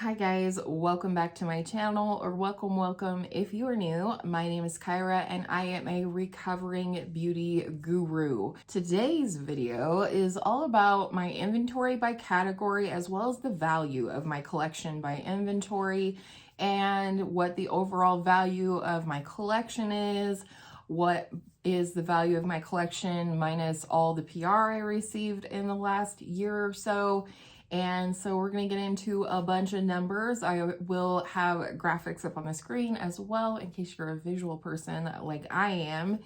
Hi guys, welcome back to my channel, or welcome if you are new. My name is Kyra and I am a recovering beauty guru. Today's video is all about my inventory by category as well as the value of my collection by inventory and what the overall value of my collection is, what is the value of my collection minus all the PR I received in the last year or so. And so we're going to get into a bunch of numbers. I will have graphics up on the screen as well in case you're a visual person like I am.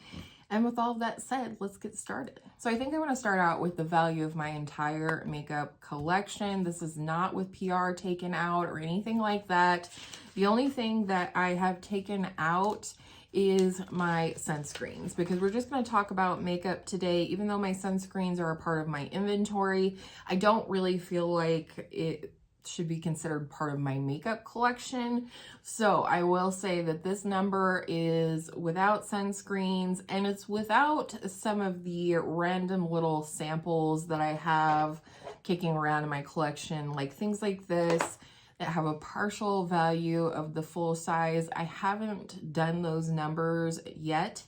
And with all of that said, let's get started. So I think I want to start out with the value of my entire makeup collection. This is not with PR taken out or anything like that. The only thing that I have taken out is my sunscreens, because we're just going to talk about makeup today. Even though my sunscreens are a part of my inventory, I don't really feel like it should be considered part of my makeup collection. So I will say that this number is without sunscreens, and it's without some of the random little samples that I have kicking around in my collection, like things like this that have a partial value of the full size. I haven't done those numbers yet.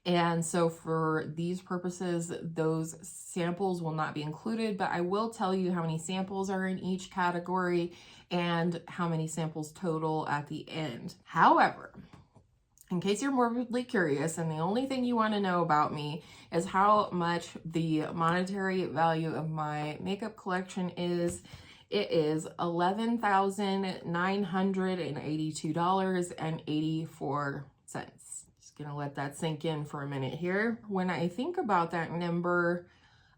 And so for these purposes, those samples will not be included, but I will tell you how many samples are in each category and how many samples total at the end. However, in case you're morbidly curious and the only thing you want to know about me is how much the monetary value of my makeup collection is, it is $11,982.84. Just gonna let that sink in for a minute here. When I think about that number,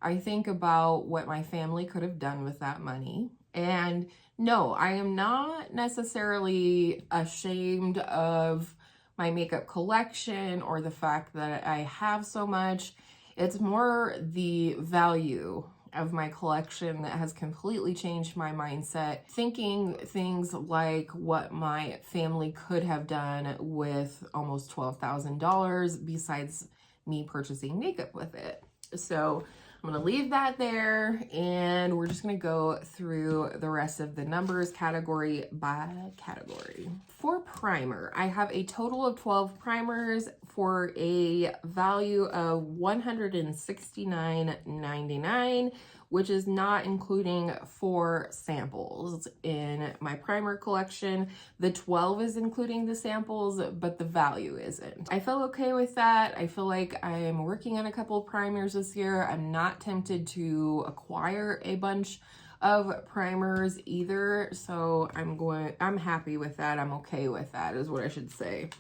I think about what my family could have done with that money. And no, I am not necessarily ashamed of my makeup collection or the fact that I have so much. It's more the value of my collection that has completely changed my mindset. Thinking things like what my family could have done with almost $12,000 besides me purchasing makeup with it. So I'm going to leave that there, and we're just going to go through the rest of the numbers category by category. For primer, I have a total of 12 primers for a value of $169.99, which is not including 4 samples in my primer collection. The 12 is including the samples, but the value isn't. I feel okay with that. I feel like I am working on a couple of primers this year. I'm not tempted to acquire a bunch of primers either, so I'm happy with that. I'm okay with that is what I should say.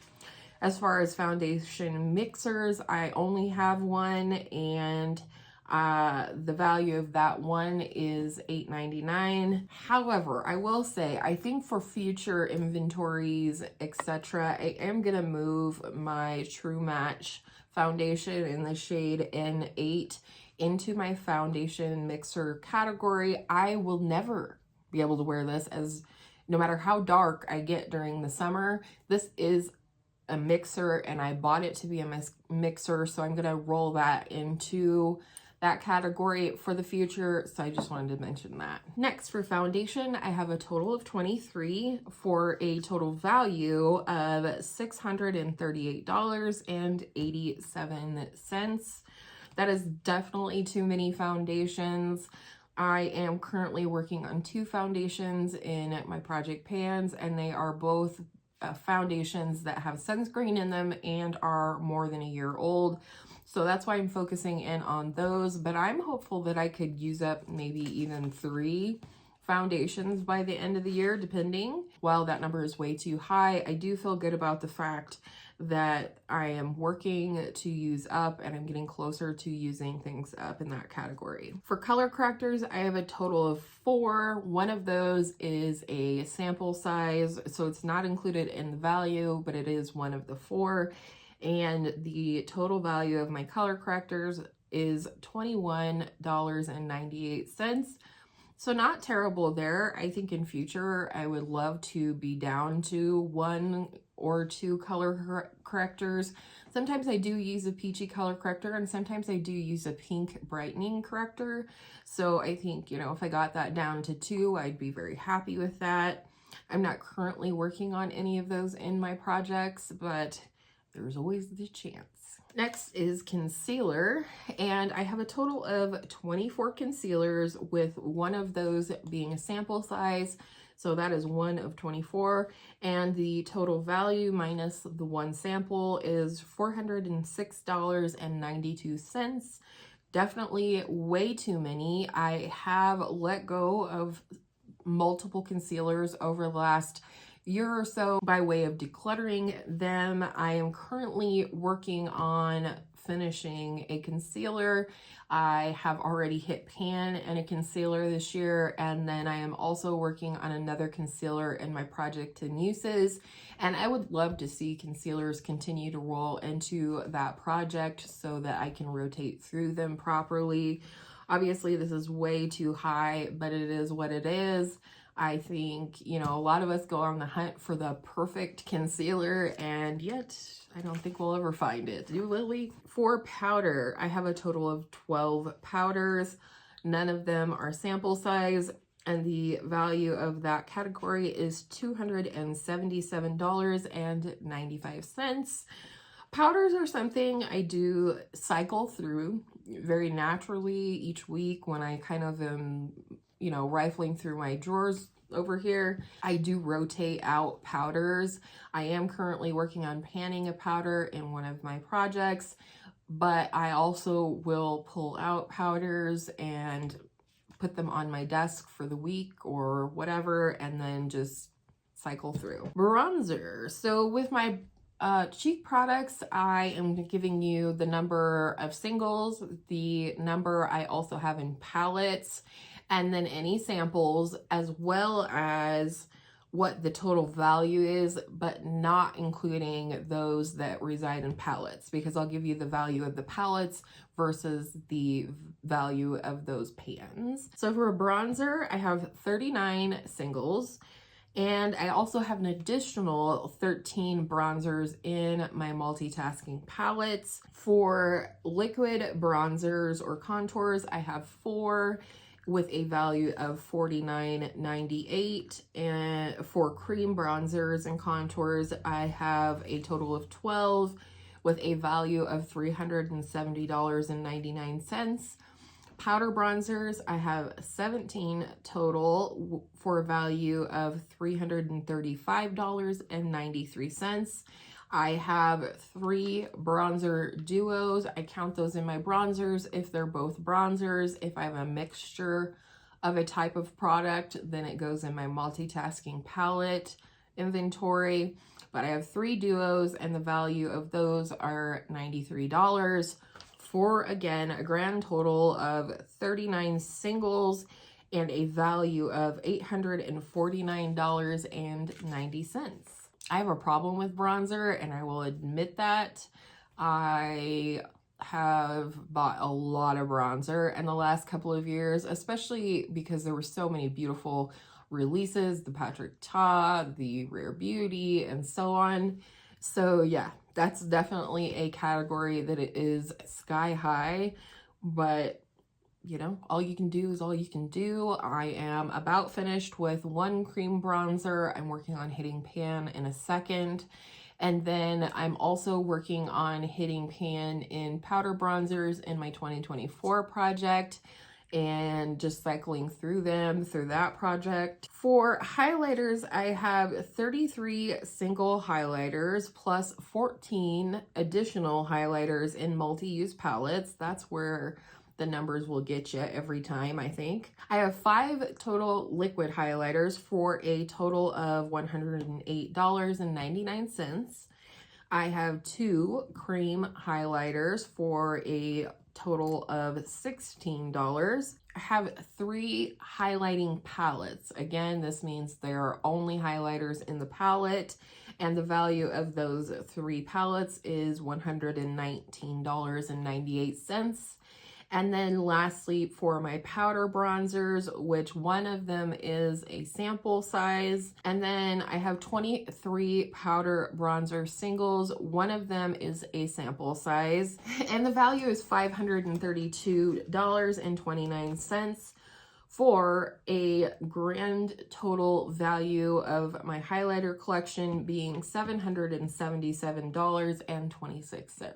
As far as foundation mixers, I only have one, and the value of that one is $8.99. However, I will say, I think for future inventories, etc., I am gonna move my True Match foundation in the shade N8 into my foundation mixer category. I will never be able to wear this, as no matter how dark I get during the summer, this is a mixer and I bought it to be a mixer, so I'm gonna roll that into that category for the future. So I just wanted to mention that. Next, for foundation, I have a total of 23 for a total value of $638.87. That is definitely too many foundations. I am currently working on 2 foundations in my project pans, and they are both foundations that have sunscreen in them and are more than a year old. So that's why I'm focusing in on those, but I'm hopeful that I could use up maybe even 3 foundations by the end of the year, depending. While that number is way too high, I do feel good about the fact that I am working to use up, and I'm getting closer to using things up in that category. For color correctors, I have a total of 4. One of those is a sample size, so it's not included in the value, but it is one of the 4. And the total value of my color correctors is $21.98. So not terrible there. I think in future, I would love to be down to 1 or 2 color correctors. Sometimes I do use a peachy color corrector, and sometimes I do use a pink brightening corrector. So I think, if I got that down to 2, I'd be very happy with that. I'm not currently working on any of those in my projects, but there's always the chance. Next is concealer, and I have a total of 24 concealers, with one of those being a sample size. So that is 1 of 24, and the total value minus the one sample is $406.92. Definitely way too many. I have let go of multiple concealers over the last year or so by way of decluttering them. I am currently working on finishing a concealer. I have already hit pan and a concealer this year, and then I am also working on another concealer in my Project 10 Uses, and I would love to see concealers continue to roll into that project so that I can rotate through them properly. Obviously, this is way too high, but it is what it is. I think, you know, a lot of us go on the hunt for the perfect concealer, and yet I don't think we'll ever find it. Do Lily? For powder, I have a total of 12 powders. None of them are sample size, and the value of that category is $277.95. Powders are something I do cycle through very naturally each week when I kind of am, you know, rifling through my drawers over here. I do rotate out powders. I am currently working on panning a powder in one of my projects, but I also will pull out powders and put them on my desk for the week or whatever, and then just cycle through. Bronzer. So with my cheek products, I am giving you the number of singles, the number I also have in palettes, and then any samples, as well as what the total value is, but not including those that reside in palettes, because I'll give you the value of the palettes versus the value of those pans. So for a bronzer, I have 39 singles, and I also have an additional 13 bronzers in my multitasking palettes. For liquid bronzers or contours, I have 4 with a value of $49.98, and for cream bronzers and contours, I have a total of 12 with a value of $370.99. Powder bronzers, I have 17 total for a value of $335.93. I have 3 bronzer duos. I count those in my bronzers if they're both bronzers. If I have a mixture of a type of product, then it goes in my multitasking palette inventory. But I have 3 duos, and the value of those are $93 for, again, a grand total of 39 singles and a value of $849.90. I have a problem with bronzer, and I will admit that. I have bought a lot of bronzer in the last couple of years, especially because there were so many beautiful releases, the Patrick Ta, the Rare Beauty, and so on. So yeah, that's definitely a category that it is sky high, but you know, all you can do is all you can do. I am about finished with 1 cream bronzer. I'm working on hitting pan in a second. And then I'm also working on hitting pan in powder bronzers in my 2024 project, and just cycling through them through that project. For highlighters, I have 33 single highlighters plus 14 additional highlighters in multi-use palettes. That's where the numbers will get you every time, I think. I have 5 total liquid highlighters for a total of $108.99. I have 2 cream highlighters for a total of $16. I have 3 highlighting palettes. Again, this means there are only highlighters in the palette, and the value of those 3 palettes is $119.98. And then lastly, for my powder bronzers, which one of them is a sample size, and then I have 23 powder bronzer singles. One of them is a sample size, and the value is $532.29. for a grand total value of my highlighter collection being $777.26.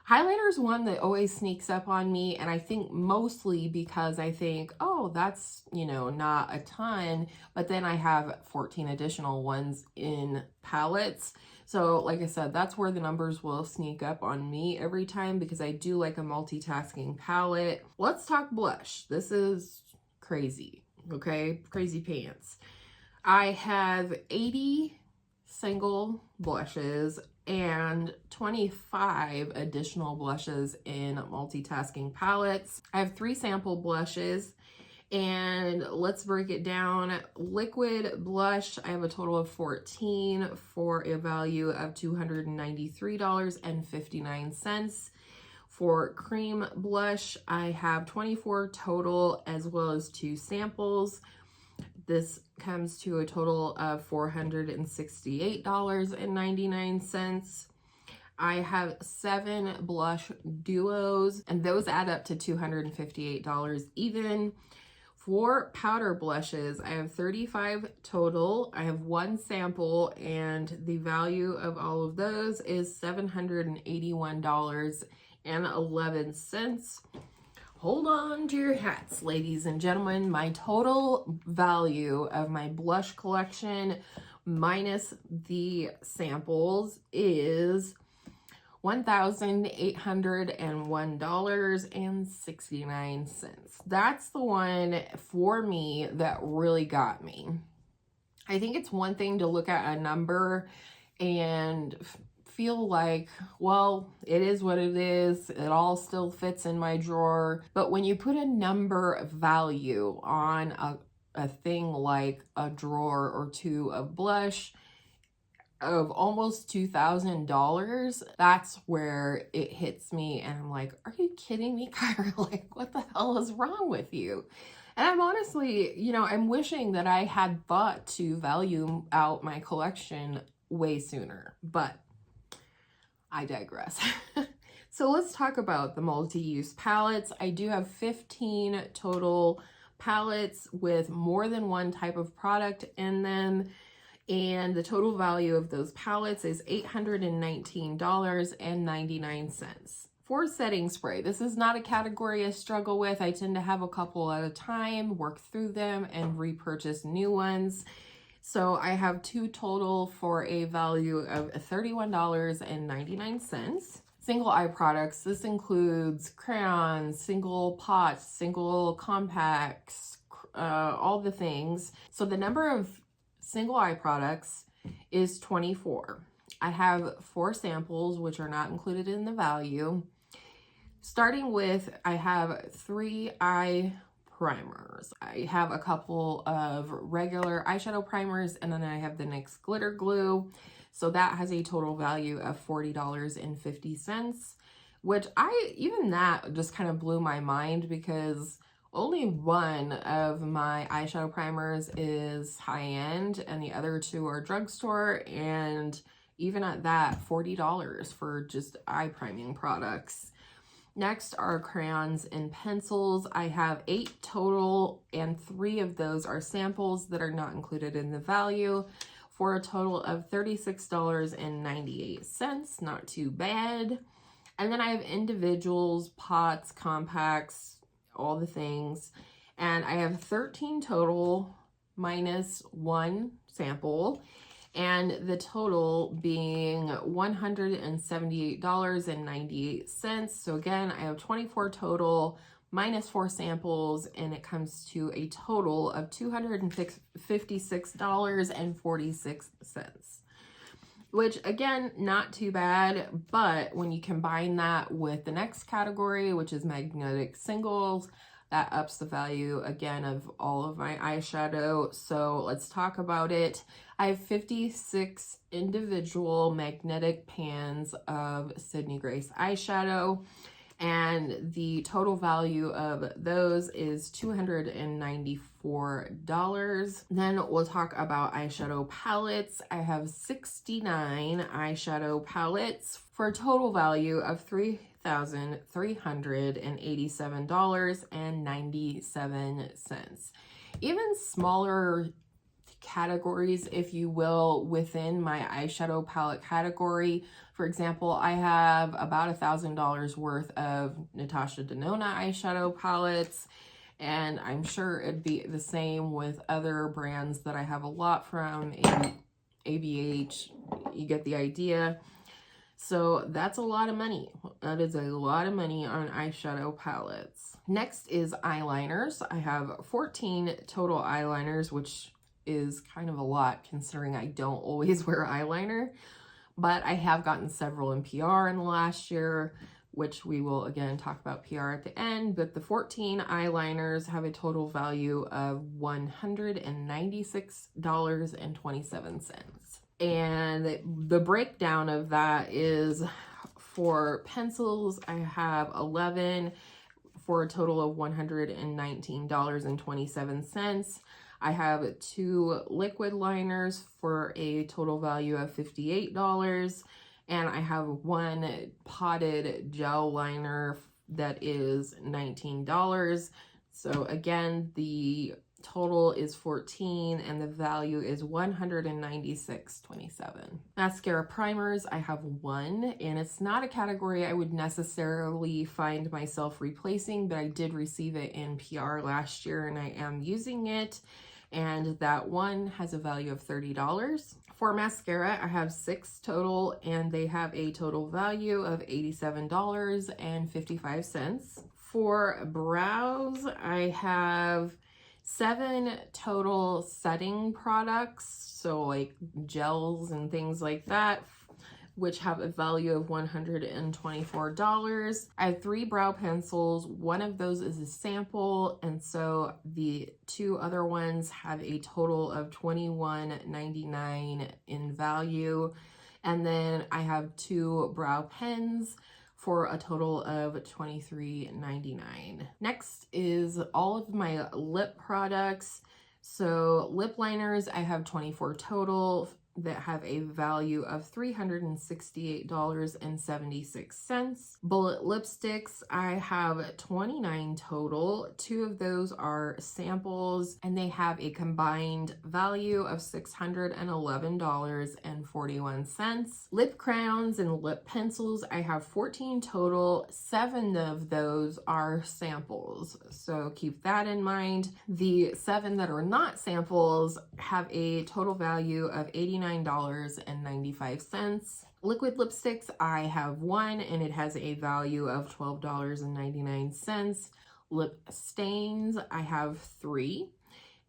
Highlighter is one that always sneaks up on me, and I think mostly because I think, oh, that's, you know, not a ton, but then I have 14 additional ones in palettes. So like I said, that's where the numbers will sneak up on me every time because I do like a multitasking palette. Let's talk blush. This is crazy, okay? Crazy pants. I have 80 single blushes and 25 additional blushes in multitasking palettes. I have 3 sample blushes, and let's break it down. Liquid blush, I have a total of 14 for a value of $293.59. For cream blush, I have 24 total as well as 2 samples. This comes to a total of $468.99. I have 7 blush duos, and those add up to $258 even. For powder blushes, I have 35 total. I have 1 sample, and the value of all of those is $781.11. Hold on to your hats, ladies and gentlemen. My total value of my blush collection minus the samples is $1,801.69. That's the one for me that really got me. I think it's one thing to look at a number and feel like, well, it is what it is. It all still fits in my drawer. But when you put a number value on a thing like a drawer or 2 of blush of almost $2,000, that's where it hits me. And I'm like, are you kidding me, Kyra? Like, what the hell is wrong with you? And I'm honestly, you know, I'm wishing that I had thought to value out my collection way sooner, but I digress. So let's talk about the multi-use palettes. I do have 15 total palettes with more than one type of product in them, and the total value of those palettes is $819.99. For setting spray, this is not a category I struggle with. I tend to have a couple at a time, work through them, and repurchase new ones. So I have 2 total for a value of $31.99. Single eye products, this includes crayons, single pots, single compacts, all the things. So the number of single eye products is 24. I have 4 samples, which are not included in the value. Starting with, I have 3 eye primers. I have a couple of regular eyeshadow primers, and then I have the NYX glitter glue. So that has a total value of $40.50, which even that just kind of blew my mind because only one of my eyeshadow primers is high-end and the other 2 are drugstore, and even at that, $40 for just eye priming products. Next are crayons and pencils. I have 8 total, and 3 of those are samples that are not included in the value for a total of $36.98. Not too bad. And then I have individuals, pots, compacts, all the things. And I have 13 total minus 1 sample, and the total being $178.98. So again, I have 24 total minus 4 samples, and it comes to a total of $256.46, which again, not too bad. But when you combine that with the next category, which is magnetic singles, that ups the value again of all of my eyeshadow. So let's talk about it. I have 56 individual magnetic pans of Sydney Grace eyeshadow, and the total value of those is $294. Then we'll talk about eyeshadow palettes. I have 69 eyeshadow palettes for a total value of $3,387.97. Even smaller categories, if you will, within my eyeshadow palette category. For example, I have about $1,000 worth of Natasha Denona eyeshadow palettes, and I'm sure it'd be the same with other brands that I have a lot from, ABH, you get the idea. So that's a lot of money. That is a lot of money on eyeshadow palettes. Next is eyeliners. I have 14 total eyeliners, which is kind of a lot considering I don't always wear eyeliner, but I have gotten several in PR in the last year, which we will again talk about PR at the end. But the 14 eyeliners have a total value of $196.27. And the breakdown of that is for pencils, I have 11 for a total of $119.27. I have 2 liquid liners for a total value of $58. And I have 1 potted gel liner that is $19. So again, the total is 14 and the value is $196.27. Mascara primers, I have 1, and it's not a category I would necessarily find myself replacing, but I did receive it in PR last year and I am using it, and that one has a value of $30. For mascara, I have 6 total, and they have a total value of $87.55. For brows, I have 7 total setting products, so like gels and things like that, which have a value of $124. I have 3 brow pencils. One of those is a sample, and so the 2 other ones have a total of $21.99 in value. And then I have 2 brow pens for a total of $23.99. Next is all of my lip products. So lip liners, I have 24 total that have a value of $368.76. Bullet lipsticks, I have 29 total. 2 of those are samples, and they have a combined value of $611.41. Lip crowns and lip pencils, I have 14 total. 7 of those are samples, so keep that in mind. The 7 that are not samples have a total value of $89.95. Liquid lipsticks, I have 1 and it has a value of $12.99. Lip stains, I have 3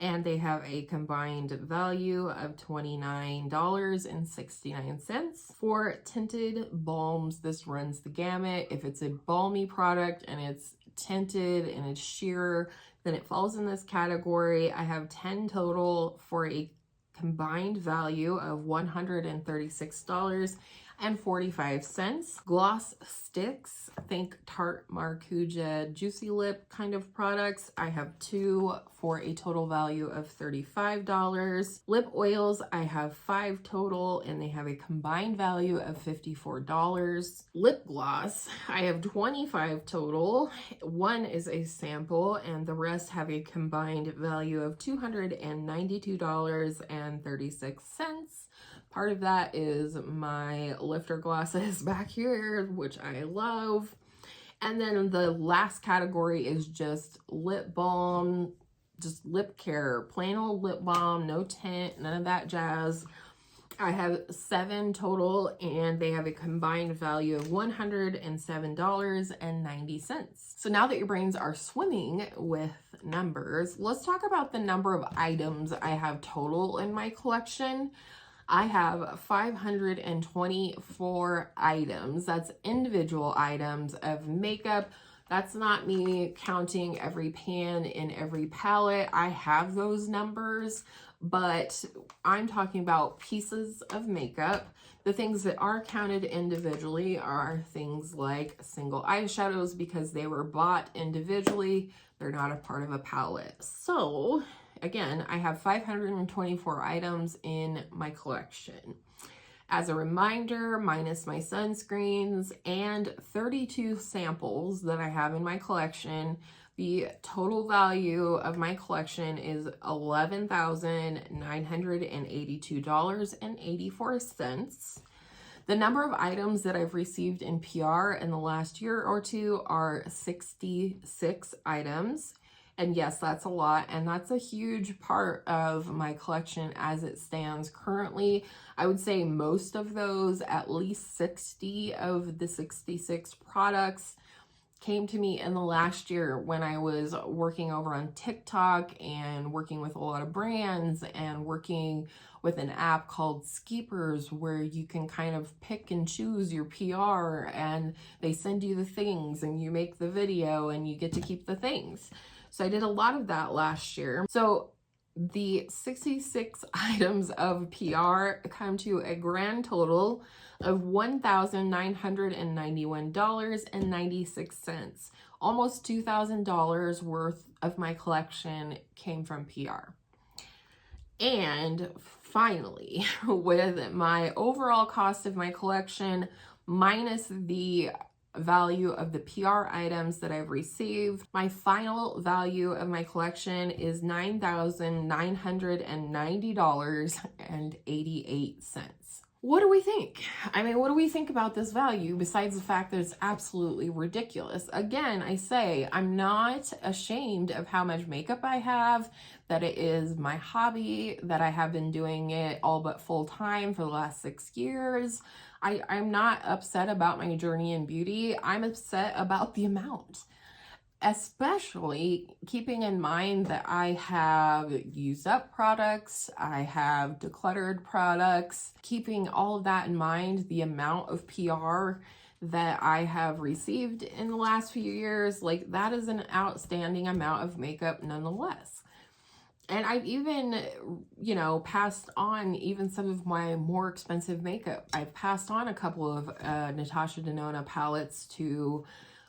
and they have a combined value of $29.69. For tinted balms, this runs the gamut. If it's a balmy product and it's tinted and it's sheer, then it falls in this category. I have 10 total for a combined value of $136.45. Gloss sticks, think Tarte Maracuja Juicy Lip kind of products. I have 2 for a total value of $35. Lip oils, I have 5 total and they have a combined value of $54. Lip gloss, I have 25 total. 1 is a sample and the rest have a combined value of $292.36. Part of that is my lifter glosses back here, which I love. And then the last category is just lip balm, just lip care, plain old lip balm, no tint, none of that jazz. I have 7 total and they have a combined value of $107.90. So now that your brains are swimming with numbers, let's talk about the number of items I have total in my collection. I have 524 items. That's individual items of makeup That's not me counting every pan in every palette. I have those numbers, but I'm talking about pieces of makeup. The things that are counted individually are things like single eyeshadows because they were bought individually. They're not a part of a palette. So again, I have 524 items in my collection. As a reminder, minus my sunscreens and 32 samples that I have in my collection, the total value of my collection is $11,982.84. The number of items that I've received in PR in the last year or two are 66 items. And yes, that's a lot, and that's a huge part of my collection as it stands currently. I would say most of those, at least 60 of the 66 products, came to me in the last year when I was working over on TikTok and working with a lot of brands and working with an app called Skeepers where you can kind of pick and choose your PR and they send you the things and you make the video and you get to keep the things. So I did a lot of that last year. So the 66 items of PR come to a grand total of $1,991.96. Almost $2,000 worth of my collection came from PR. And finally, with my overall cost of my collection minus the value of the PR items that I've received, my final value of my collection is $9,990.88. What do we think? I mean, what do we think about this value besides the fact that it's absolutely ridiculous? Again, I say I'm not ashamed of how much makeup I have, that it is my hobby, that I have been doing it all but full time for the last 6 years. I'm not upset about my journey in beauty. I'm upset about the amount, especially keeping in mind that I have used up products, I have decluttered products. Keeping all of that in mind, the amount of PR that I have received in the last few years, like that is an outstanding amount of makeup nonetheless. And I've even, you know, passed on even some of my more expensive makeup. I've passed on a couple of Natasha Denona palettes to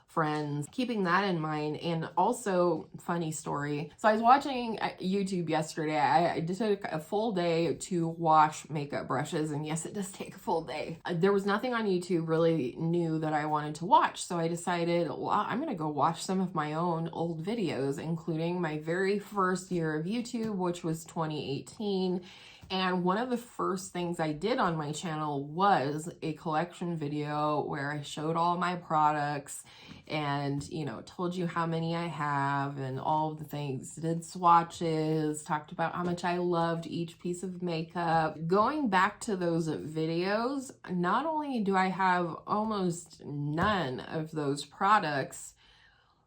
friends, keeping that in mind. And also, funny story, so I was watching YouTube yesterday. I just took a full day to wash makeup brushes, and yes, it does take a full day. There was nothing on YouTube really new that I wanted to watch, so I decided, well, I'm gonna go watch some of my own old videos, including my very first year of YouTube, which was 2018. And one of the first things I did on my channel was a collection video where I showed all my products and, you know, told you how many I have and all of the things, did swatches, talked about how much I loved each piece of makeup. Going back to those videos, not only do I have almost none of those products,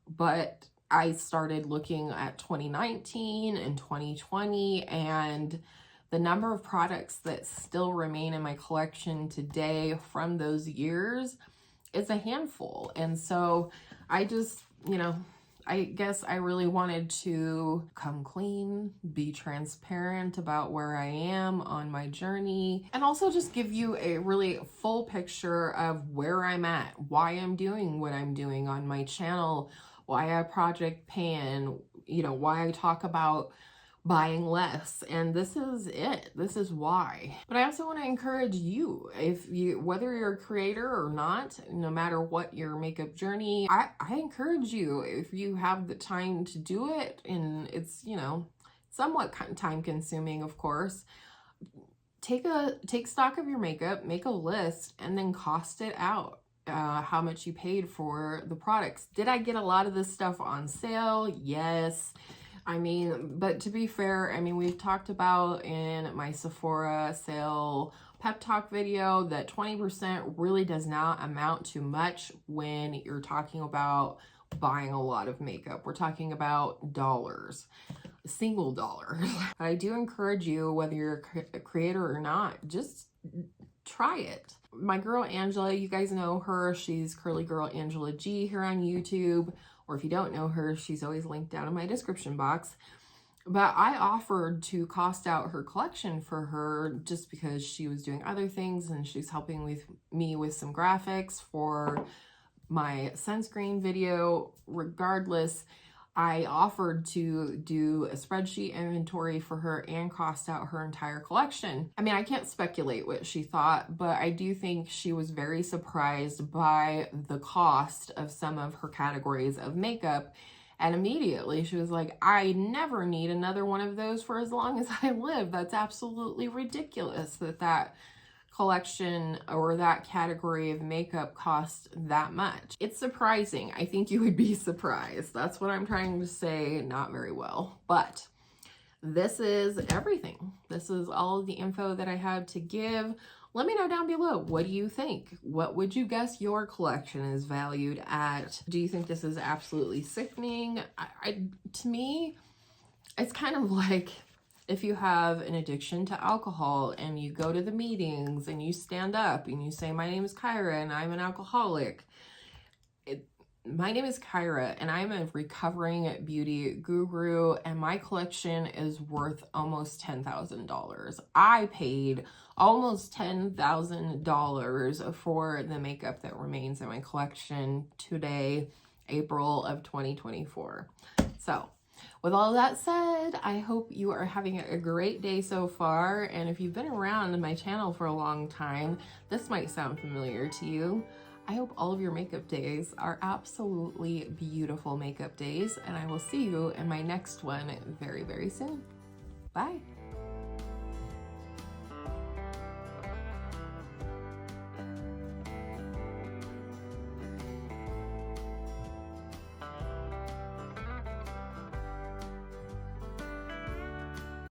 but I started looking at 2019 and 2020, and the number of products that still remain in my collection today from those years is a handful. And so I just, you know, I guess I really wanted to come clean, be transparent about where I am on my journey, and also just give you a really full picture of where I'm at, why I'm doing what I'm doing on my channel, why I Project Pan, you know, why I talk about buying less. And this is it. This is why. But I also want to encourage you, if you, whether you're a creator or not, no matter what your makeup journey, I encourage you, if you have the time to do it, and it's, you know, somewhat time consuming, of course, take stock of your makeup, make a list, and then cost it out. How much you paid for the products. Did I get a lot of this stuff on sale? Yes. I mean, but to be fair, I mean, we've talked about in my Sephora sale pep talk video that 20% really does not amount to much when you're talking about buying a lot of makeup. We're talking about dollars, single dollars. I do encourage you, whether you're a creator or not, just try it. my girl Angela, you guys know her. She's Curly Girl Angela G here on YouTube. Or if you don't know her, she's always linked down in my description box. But I offered to cost out her collection for her just because she was doing other things and she's helping with me with some graphics for my sunscreen video. Regardless, I offered to do a spreadsheet inventory for her and cost out her entire collection. I mean, I can't speculate what she thought, but I do think she was very surprised by the cost of some of her categories of makeup. And immediately she was like, I never need another one of those for as long as I live. That's absolutely ridiculous that collection or that category of makeup costs that much. It's surprising. I think you would be surprised. That's what I'm trying to say, not very well. But this is everything. This is all of the info that I have to give. Let me know down below, what do you think? What would you guess your collection is valued at? Do you think this is absolutely sickening? To me, it's kind of like if you have an addiction to alcohol and you go to the meetings and you stand up and you say, my name is Kyra and I'm an alcoholic. My name is Kyra and I'm a recovering beauty guru and my collection is worth almost $10,000. I paid almost $10,000 for the makeup that remains in my collection today, April of 2024. So with all that said, I hope you are having a great day so far. And if you've been around my channel for a long time, this might sound familiar to you. I hope all of your makeup days are absolutely beautiful makeup days, and I will see you in my next one very, very soon. Bye.